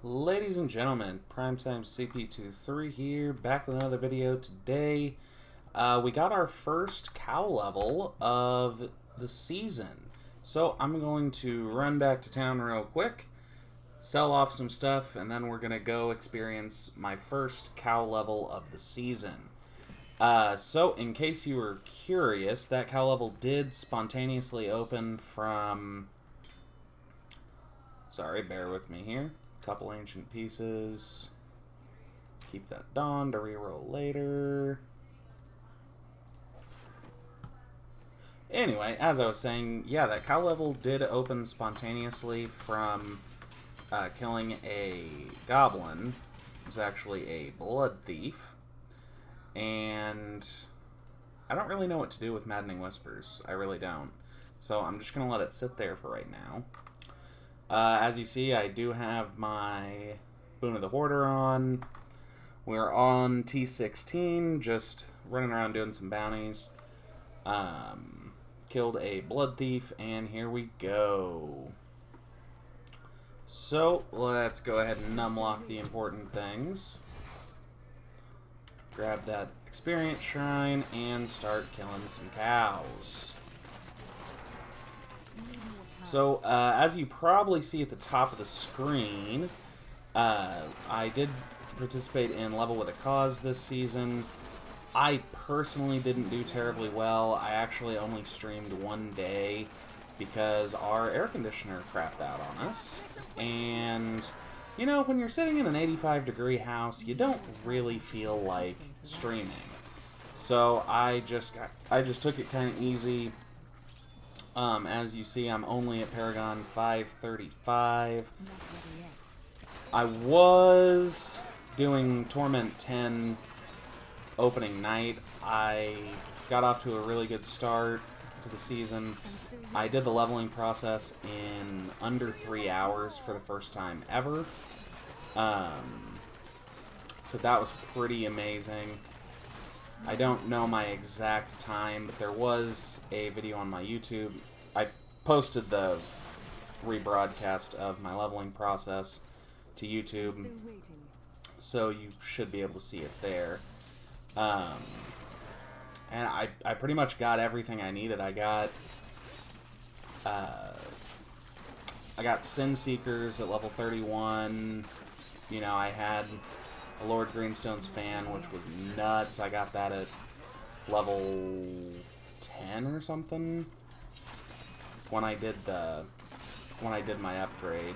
Ladies and gentlemen, Primetime CP23 here, back with another video. Today, we got our first cow level of the season. So I'm going to run back to town real quick, sell off some stuff, and then we're going to go experience my first cow level of the season. So in case you were curious, that cow level did spontaneously open from... Sorry, bear with me here. Couple ancient pieces. Keep that Dawn to reroll later. Anyway, as I was saying, yeah, that cow level did open spontaneously from killing a goblin. It was actually a blood thief. And I don't really know what to do with Maddening Whispers. I really don't. So I'm just going to let it sit there for right now. As you see, I do have my Boon of the Hoarder on. We're on T16, just running around doing some bounties. Killed a blood thief, and here we go. So, let's go ahead and unlock the important things. Grab that experience shrine, and start killing some cows. So, as you probably see at the top of the screen, I did participate in Level with a Cause this season. I personally didn't do terribly well. I actually only streamed one day because our air conditioner crapped out on us. And, you know, when you're sitting in an 85-degree house, you don't really feel like streaming. So I just took it kind of easy. As you see, I'm only at Paragon 535. I was doing Torment 10 opening night. I got off to a really good start to the season. I did the leveling process in under 3 hours for the first time ever. So that was pretty amazing. I don't know my exact time, but there was a video on my YouTube. I posted the rebroadcast of my leveling process to YouTube, so you should be able to see it there. And I pretty much got everything I needed. I got Sin Seekers at level 31. You know, I had a Lord Greenstone's fan, which was nuts. I got that at level 10 or something when I did my upgrade.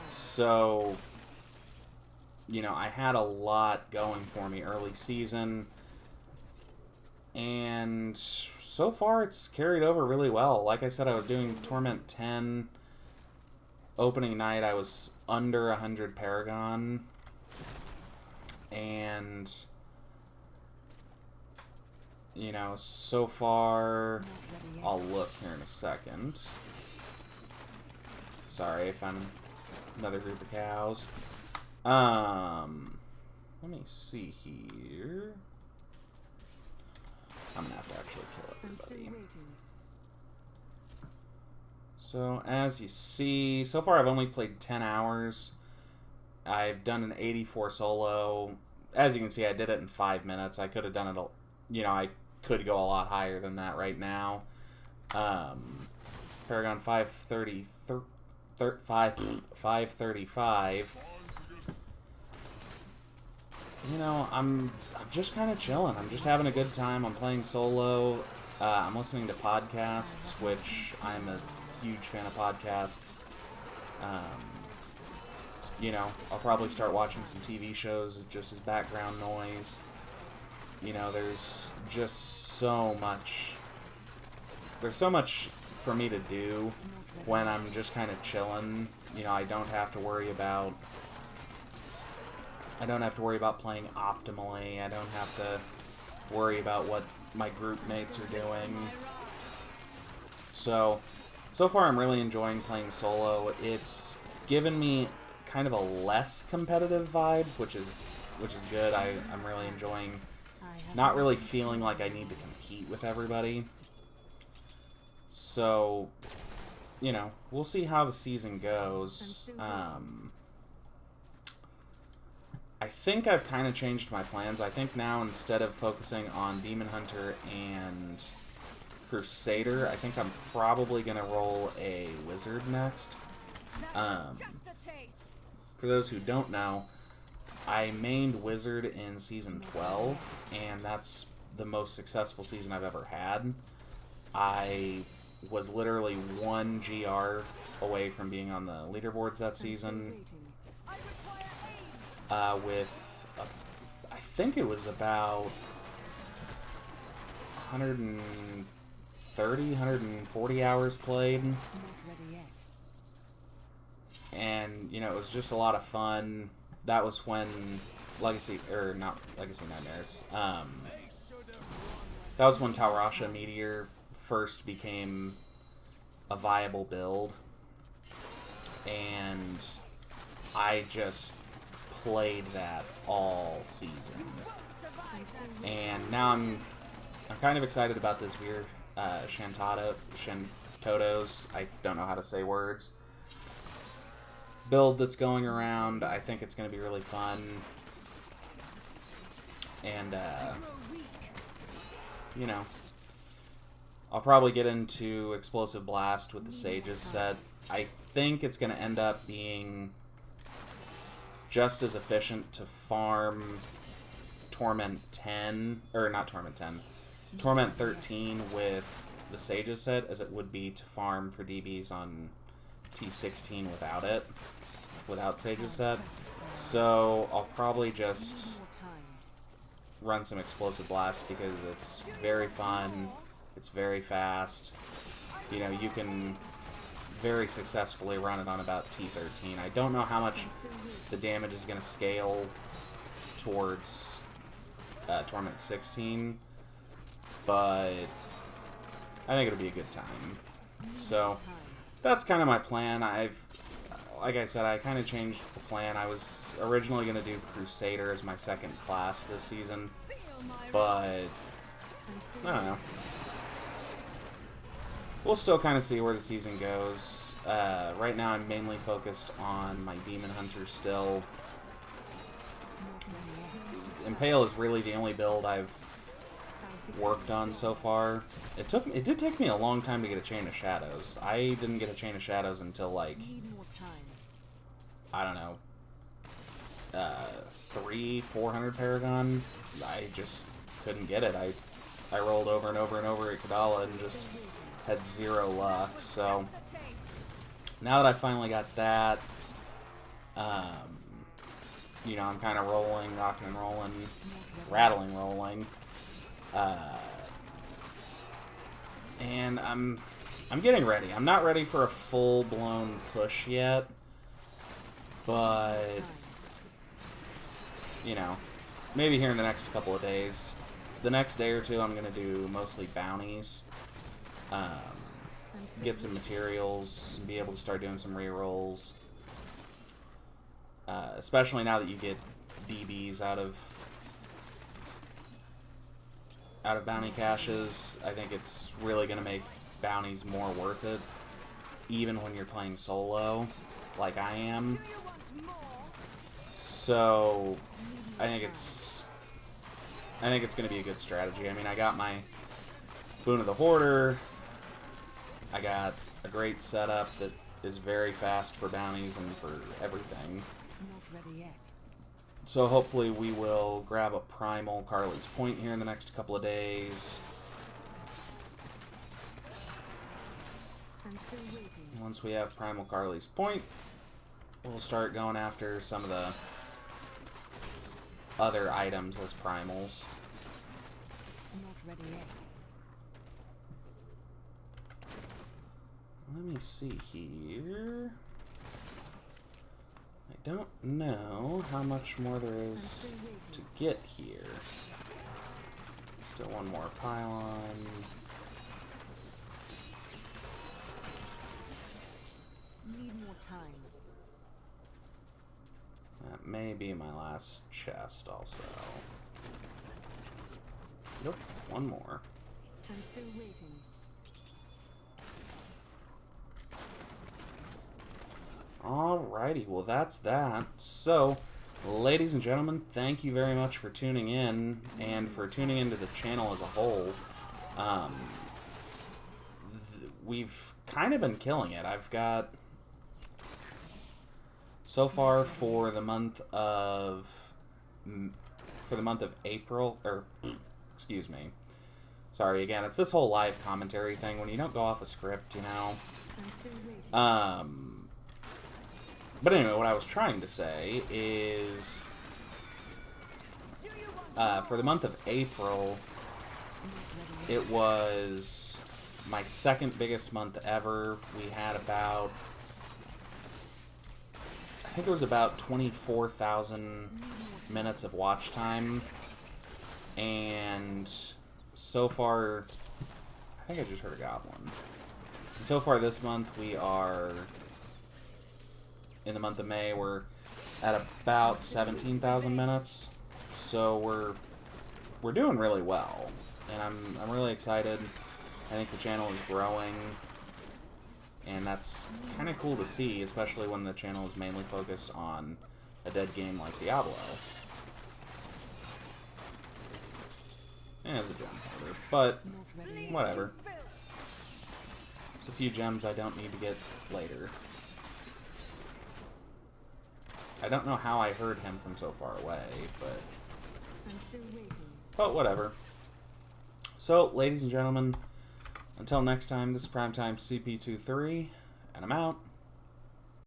So, you know, I had a lot going for me early season, and so far it's carried over really well. Like I said, I was doing Torment 10 opening night. I was under 100 Paragon. And, you know, so far, I'll look here in a second. Sorry, I found another group of cows. Let me see here. I'm gonna have to actually kill everybody. So, as you see, so far I've only played 10 hours. I've done an 84 solo. As you can see, I did it in 5 minutes. I could have done it, you know, I could go a lot higher than that right now. Paragon 535. You know, I'm just kind of chilling. I'm just having a good time. I'm playing solo. I'm listening to podcasts, which I'm a huge fan of podcasts. You know, I'll probably start watching some TV shows just as background noise. You know, there's just so much... There's so much for me to do when I'm just kind of chilling. You know, I don't have to worry about playing optimally. I don't have to worry about what my group mates are doing. So far I'm really enjoying playing solo. It's given me kind of a less competitive vibe, which is good. I'm really enjoying not really feeling like I need to compete with everybody. So, you know, we'll see how the season goes. I think I've kind of changed my plans. I think now, instead of focusing on Demon Hunter and Crusader, I think I'm probably going to roll a Wizard next. For those who don't know, I mained Wizard in Season 12, and that's the most successful season I've ever had. I was literally 1 GR away from being on the leaderboards that season, with, I think it was about 130, 140 hours played. And, you know, it was just a lot of fun. That was when Legacy, or not Legacy Nightmares, that was when Taurasha Meteor first became a viable build. And I just played that all season. And now I'm kind of excited about this weird Shantotos, I don't know how to say words, build that's going around. I think it's going to be really fun. And, you know, I'll probably get into Explosive Blast with the Sages set. I think it's going to end up being just as efficient to farm Torment 10, or not Torment 10, Torment 13 with the Sages set as it would be to farm for DBs on T16 without Sages set. So I'll probably just run some Explosive Blast because it's very fun, it's very fast. You know, you can very successfully run it on about T13. I don't know how much the damage is going to scale towards Torment 16, but I think it'll be a good time. So that's kind of my plan. Like I said, I kind of changed the plan. I was originally going to do Crusader as my second class this season, but I don't know. We'll still kind of see where the season goes. Right now I'm mainly focused on my Demon Hunter still. Impale is really the only build I've worked on so far. It did take me a long time to get a Chain of Shadows. I didn't get a Chain of Shadows until, like, I don't know, 300-400 Paragon. I just couldn't get it. I rolled over and over and over at Kadala and just had zero luck. So now that I finally got that, you know, I'm kind of rolling, rocking and rolling, rattling, rolling, and I'm getting ready. I'm not ready for a full-blown push yet, but you know, maybe here in the next couple of days. The next day or two, I'm gonna do mostly bounties. Get some materials, and be able to start doing some rerolls. Especially now that you get DBs out of bounty caches, I think it's really going to make bounties more worth it, even when you're playing solo, like I am. So, I think it's going to be a good strategy. I mean, I got my Boon of the Hoarder. I got a great setup that is very fast for bounties and for everything. So hopefully we will grab a Primal Carly's Point here in the next couple of days. Once we have Primal Carly's Point, we'll start going after some of the other items as primals. Let me see here. I don't know how much more there is to get here. Still one more pylon. Need more time. That may be my last chest also. Nope, one more. I'm still waiting. Alrighty, well that's that. So, ladies and gentlemen, thank you very much for tuning in, and for tuning into the channel as a whole. We've kind of been killing it. I've got, so far for the month of April, or excuse me. Sorry again, it's this whole live commentary thing when you don't go off a script, you know. But anyway, what I was trying to say is, for the month of April, it was my second biggest month ever. We had about, I think it was about 24,000 minutes of watch time, and so far, I think I just heard a goblin. And so far this month, we are, in the month of May, we're at about 17,000 minutes. So we're doing really well, and I'm really excited. I think the channel is growing, and that's kind of cool to see, especially when the channel is mainly focused on a dead game like Diablo. Yeah, it's a gem holder, but whatever. There's a few gems I don't need to get later. I don't know how I heard him from so far away, but whatever. So, ladies and gentlemen, until next time, this is Primetime CP23, and I'm out.